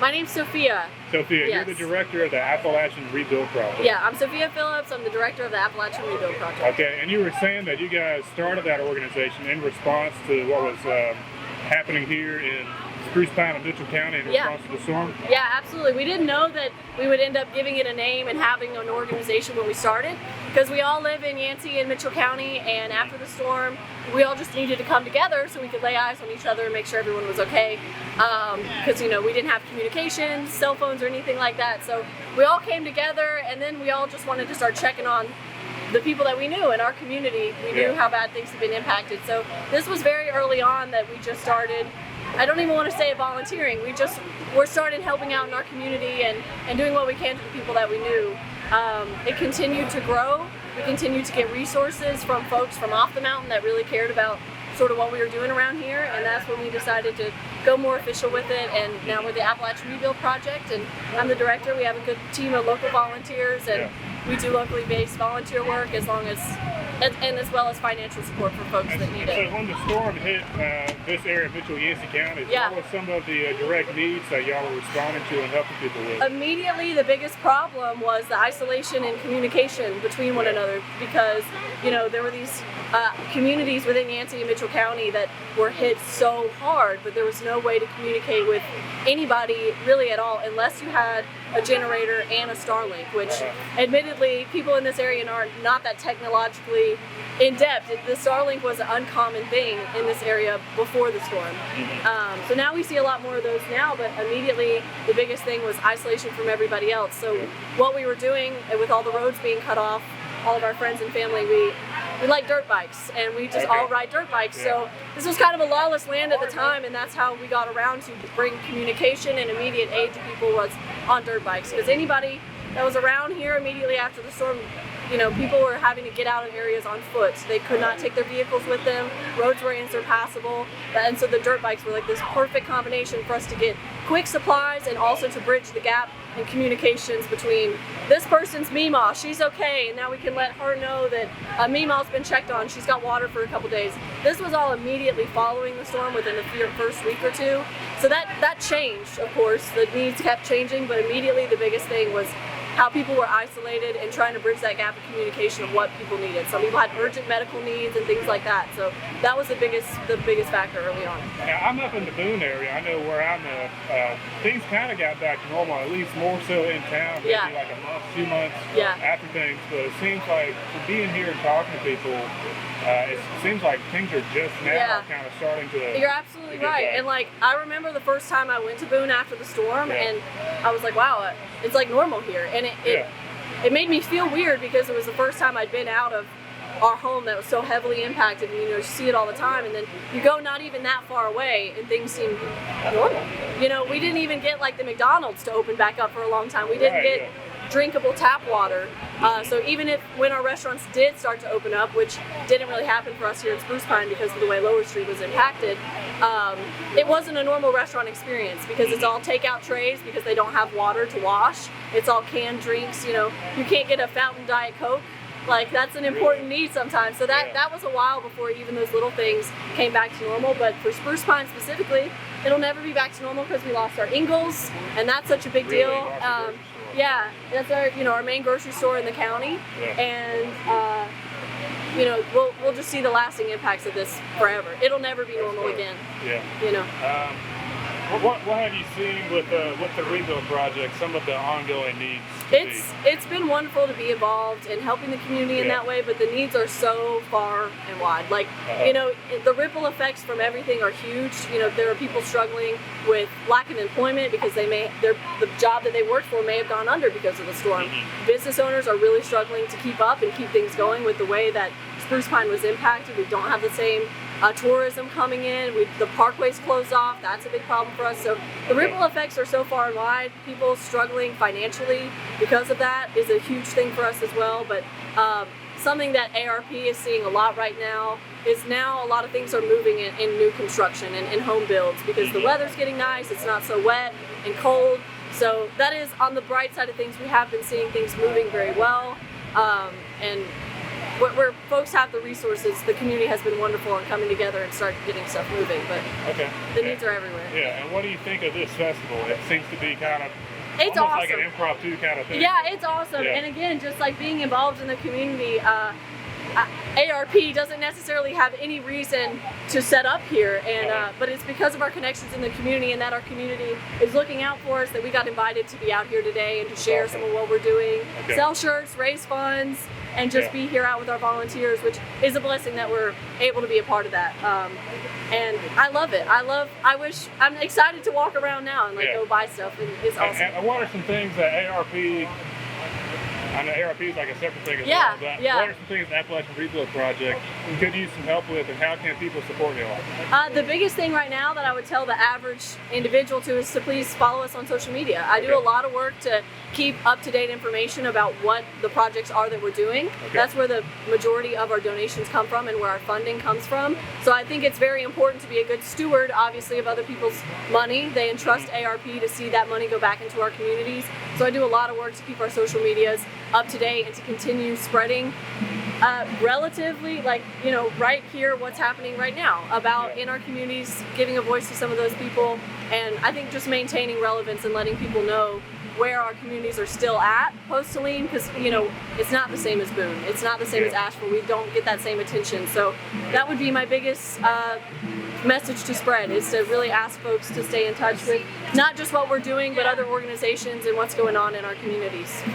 My name's Sophia. Sophia, Yes. you're the director of the Appalachian Rebuild Project. Yeah, I'm Sophia Phillips. I'm the director of the Appalachian Rebuild Project. Okay, and you were saying that you guys started that organization in response to what was happening here in Spruce Pine and Mitchell County in response to the storm? Yeah, absolutely. We didn't know that we would end up giving it a name and having an organization when we started, because we all live in Yancey and Mitchell County, and after the storm, we all just needed to come together so we could lay eyes on each other and make sure everyone was okay. Because, we didn't have communication, cell phones or anything like that. So we all came together, and then we all just wanted to start checking on the people that we knew in our community. We knew how bad things had been impacted. So this was very early on that we just started. I don't even want to say volunteering. We're started helping out in our community and doing what we can to the people that we knew. It continued to grow. We continued to get resources from folks from off the mountain that really cared about sort of what we were doing around here, and that's when we decided to go more official with it. And now we're the Appalachian Rebuild Project, and I'm the director. We have a good team of local volunteers, and we do locally based volunteer work as well as financial support for folks that need it. So when the storm hit this area of Mitchell Yancey County, what were some of the direct needs that y'all were responding to and helping people with? Immediately, the biggest problem was the isolation and communication between one another, because there were these communities within Yancey and Mitchell County that were hit so hard, but there was no way to communicate with anybody really at all unless you had a generator and a Starlink, which admittedly people in this area are not that technologically in depth. The Starlink was an uncommon thing in this area before the storm. So now we see a lot more of those now, but immediately the biggest thing was isolation from everybody else. So what we were doing with all the roads being cut off, all of our friends and family, we like dirt bikes, and we just all ride dirt bikes. So this was kind of a lawless land at the time, and that's how we got around to bring communication and immediate aid to people was on dirt bikes. Because anybody that was around here immediately after the storm, people were having to get out of areas on foot. They could not take their vehicles with them. Roads were unsurpassable. And so the dirt bikes were like this perfect combination for us to get quick supplies and also to bridge the gap in communications between this person's Meemaw, she's okay, and now we can let her know that Meemaw's been checked on, she's got water for a couple days. This was all immediately following the storm within the first week or two. So that changed, of course. The needs kept changing, but immediately the biggest thing was how people were isolated and trying to bridge that gap of communication of what people needed. Some people had urgent medical needs and things like that. So that was the biggest factor early on. Now, I'm up in the Boone area. I know where I'm at. Things kind of got back to normal, at least more so in town, maybe like a month, 2 months after things. But it seems like for being here and talking to people, it seems like things are just now kind of starting to. You're absolutely right. And I remember the first time I went to Boone after the storm, and I was like, wow, it's like normal here. And it made me feel weird because it was the first time I'd been out of our home that was so heavily impacted, and you see it all the time, and then you go not even that far away and things seem normal. We didn't even get like the McDonald's to open back up for a long time. We didn't get drinkable tap water. So even when our restaurants did start to open up, which didn't really happen for us here in Spruce Pine because of the way Lower Street was impacted, it wasn't a normal restaurant experience because it's all takeout trays because they don't have water to wash. It's all canned drinks. You can't get a fountain Diet Coke. That's an important need sometimes. So that was a while before even those little things came back to normal. But for Spruce Pine specifically, it'll never be back to normal because we lost our Ingalls, and that's such a big deal. That's our main grocery store in the county, and we'll just see the lasting impacts of this forever. It'll never be normal again. What have you seen with the rebuild project? Some of the ongoing needs. It's been wonderful to be involved in helping the community in that way, but the needs are so far and wide. The ripple effects from everything are huge. There are people struggling with lack of employment because the job that they worked for may have gone under because of the storm. Business owners are really struggling to keep up and keep things going with the way that Spruce Pine was impacted. We don't have the same tourism coming in. The parkway's closed off. That's a big problem for us. So the ripple effects are so far and wide. People struggling financially because of that is a huge thing for us as well. But something that ARP is seeing a lot right now is now a lot of things are moving in new construction and in home builds because the weather's getting nice. It's not so wet and cold. So that is on the bright side of things. We have been seeing things moving very well. And where folks have the resources, the community has been wonderful in coming together and start getting stuff moving. But the needs are everywhere. Yeah, and what do you think of this festival? It seems to be kind of it's almost awesome. like an impromptu kind of thing. Yeah, it's awesome. Yeah. And again, just like being involved in the community, ARP doesn't necessarily have any reason to set up here, and but it's because of our connections in the community and that our community is looking out for us that we got invited to be out here today and to share some of what we're doing, sell shirts, raise funds, and just be here out with our volunteers, which is a blessing that we're able to be a part of that. And I love it. I'm excited to walk around now and go buy stuff, and it's awesome. And what are some things that ARP, I know ARP is like a separate thing as well, but what are some things the Appalachian Rebuild Project could use some help with, and how can people support y'all? The biggest thing right now that I would tell the average individual to is to please follow us on social media. I do a lot of work to keep up-to-date information about what the projects are that we're doing. That's where the majority of our donations come from and where our funding comes from. So I think it's very important to be a good steward, obviously, of other people's money. They entrust ARP to see that money go back into our communities. So I do a lot of work to keep our social medias up to date and to continue spreading relatively, right here, what's happening right now about in our communities, giving a voice to some of those people, and I think just maintaining relevance and letting people know where our communities are still at post-Helene, because it's not the same as Boone, it's not the same as Asheville. We don't get that same attention. So that would be my biggest message to spread, is to really ask folks to stay in touch with not just what we're doing, but other organizations and what's going on in our communities.